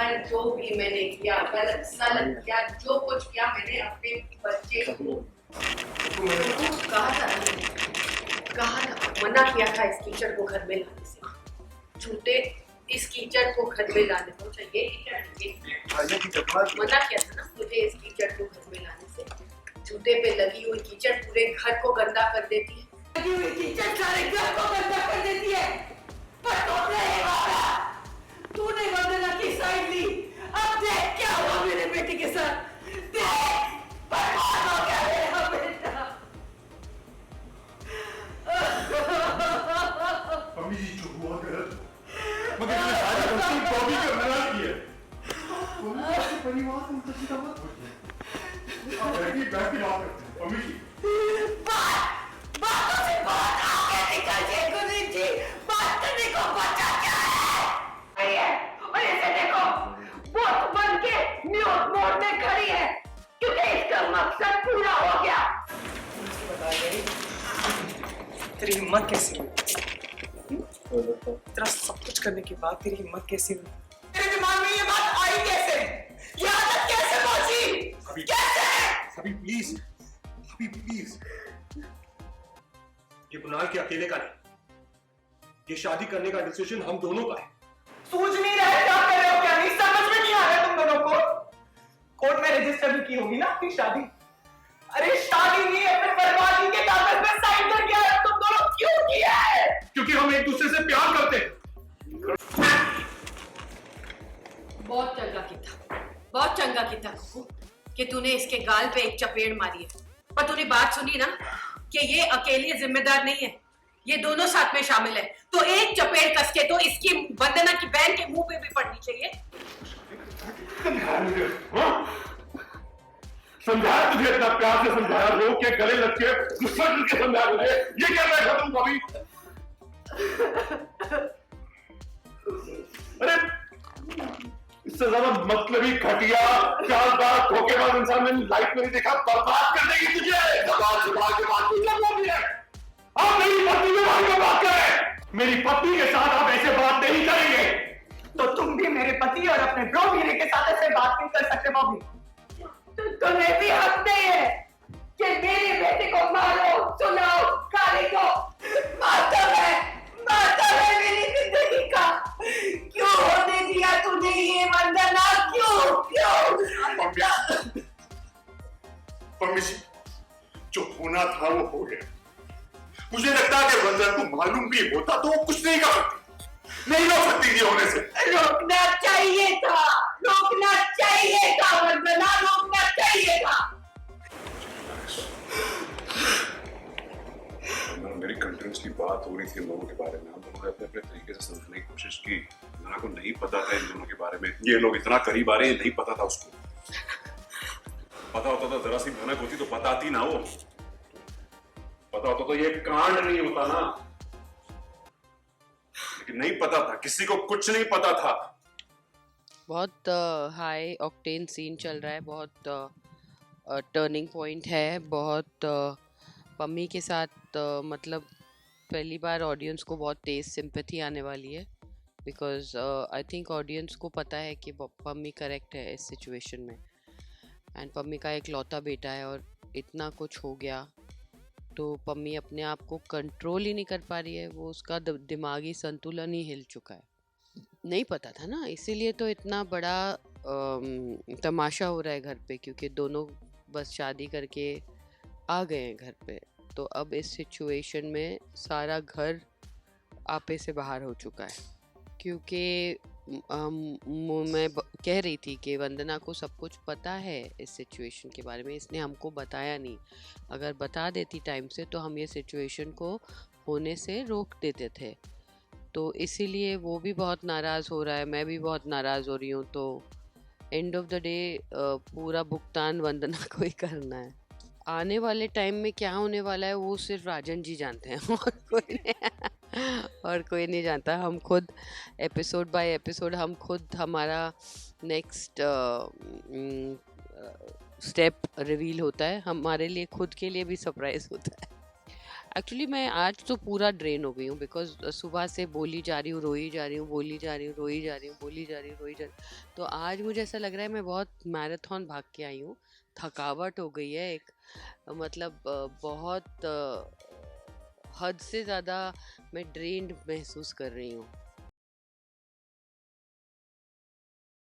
हर जो भी मैंने किया, गलत सलत किया, जो कुछ किया मैंने अपने बच्चे को कहा था, मना किया था इस कीचड़ को घर में लाने से। झूठे इस कीचड़ को घर में लाने को चाहिए, मना किया था ना मुझे इस कीचड़ को घर में लाने से। जूते पे लगी हुई कीचड़ पूरे घर को गंदा कर देती है, लगी हुई कीचड़ सारे घर को गंदा कर देती है। पर तूने वंदना की साइड ली। अब देख क्या हुआ मेरे बेटे के साथ, देख बर्बाद हो गया मेरा बेटा। मम्मी जी जो हुआ गलत, मगर ये सारी गलती बॉबी के मना की है। मम्मी परिवार से उनका सीधा मत बोलिए। आप बैठी बात करते हैं मम्मी जी। बातों से बहुत आगे निकल जाए गुरु जी, बात करने को बचा क्या है? और इसे देखो, बोत बन के म्यूट मोड में खड़ी है, क्योंकि इसका मकसद पूरा हो गया। मुझे बता गई तेरी हिम्मत कैसी हुई? तेरा सब कुछ करने के बाद तेरी हिम्मत कैसी हुई? तेरे दिमाग में ये बात आई कैसे? ये आदत कैसे पहुंची? कैसे? अभी प्लीज, ये कुणाल के अकेले का नहीं, ये शादी करने का डिसीजन हम दोनों का है। सूझ नहीं रहा है क्या कर रहे हो, क्या नहीं समझ में नहीं आ रहा तुम दोनों को। कोर्ट में रजिस्टर भी की होगी ना अपनी शादी। अरे शादी नहीं है, फिर बर्बादी के कागज में साइन कर दिया है। तुम दोनों क्यों किया है? क्योंकि हम एक दूसरे से प्यार करते हैं। बहुत चंगा किया कुकू कि तूने इसके गाल पे एक चपेड़ मारी है। पर तूने बात सुनी ना कि ये अकेली जिम्मेदार नहीं है, ये दोनों साथ में शामिल है। तो एक चपेड़ कस के तो इसकी वंदना की बहन के मुंह पे भी पड़नी चाहिए। समझाया तुझे, इतना प्यार से समझाया, रो के गले लग के गुस्सा करके समझाया तुझे, ये क्या रहा था तुम कभी? अरे इससे ज्यादा मतलबी घटिया चालबाज धोखेबाज इंसान मैंने लाइफ में नहीं देखा। बर्बाद कर देगी तुझे। जबान के बात क्या बोल रही है? आप मेरी पत्नी के बारे में बात कर रहे हैं। मेरी पत्नी के साथ आप ऐसे बात नहीं करेंगे। तो तुम भी मेरे पति और अपने ब्रो वीरे के साथ ऐसे बात नहीं कर सकते बॉबी। तो तुम्हें भी हक नहीं है कि मेरे बेटे को मारो, सुनाओ, गाली दो। मातम है मेरी जिंदगी का। क्यों होने दिया तूने ये वंदना? क्यों? मम्मी जी, जो होना था वो हो गया। मुझे लगता है कि वंदना को मालूम भी होता तो वो कुछ नहीं कर सकती, नहीं रोक सकती ये होने से। रोकना चाहिए था वंदना, रोकना चाहिए था। मेरी कंटिन्यूसली बात हो रही थी इन लोगों के बारे में। हम लोगों ने अपने अपने तरीके से समझने की कोशिश की। वंदना को नहीं पता था इन दोनों के बारे में, ये लोग इतना करीब आ रहे हैं, नहीं पता था उसको। पता होता तो जरा सी भनक होती तो बताती ना वो। पता होता तो ये कांड नहीं होता ना। लेकिन नहीं पता था, किसी को कुछ नहीं पता था। बहुत हाई ऑक्टेन सीन चल रहा है, बहुत टर्निंग पॉइंट है, बहुत पम्मी के साथ मतलब पहली बार ऑडियंस को बहुत तेज़ सिंपैथी आने वाली है। बिकॉज आई थिंक ऑडियंस को पता है कि पम्मी करेक्ट है इस सिचुएशन में। एंड पम्मी का एक लौता बेटा है और इतना कुछ हो गया तो पम्मी अपने आप को कंट्रोल ही नहीं कर पा रही है। वो उसका दिमागी संतुलन ही हिल चुका है। नहीं पता था ना, इसीलिए तो इतना बड़ा तमाशा हो रहा है घर पे, क्योंकि दोनों बस शादी करके आ गए हैं घर पे। तो अब इस सिचुएशन में सारा घर आपे से बाहर हो चुका है। क्योंकि मैं कह रही थी कि वंदना को सब कुछ पता है इस सिचुएशन के बारे में, इसने हमको बताया नहीं। अगर बता देती टाइम से तो हम ये सिचुएशन को होने से रोक देते थे। तो इसीलिए वो भी बहुत नाराज़ हो रहा है, मैं भी बहुत नाराज़ हो रही हूँ। तो एंड ऑफ द डे पूरा भुगतान वंदना को ही करना है। आने वाले टाइम में क्या होने वाला है वो सिर्फ राजन जी जानते हैं और कोई नहीं जानता। हम खुद एपिसोड बाय एपिसोड हम खुद हमारा नेक्स्ट स्टेप रिवील होता है, हमारे लिए खुद के लिए भी सरप्राइज होता है। एक्चुअली मैं आज तो पूरा ड्रेन हो गई हूँ, बिकॉज सुबह से बोली जा रही हूँ, रोई जा रही हूँ, बोली जा रही हूँ, रोई जा रही हूँ, बोली जा रही हूँ, रोई जा रही हूँ। तो आज मुझे ऐसा लग रहा है मैं बहुत मैराथन भाग के आई हूँ, थकावट हो गई है एक, मतलब बहुत हद से ज़्यादा मैं ड्रेन्ड महसूस कर रही हूँ।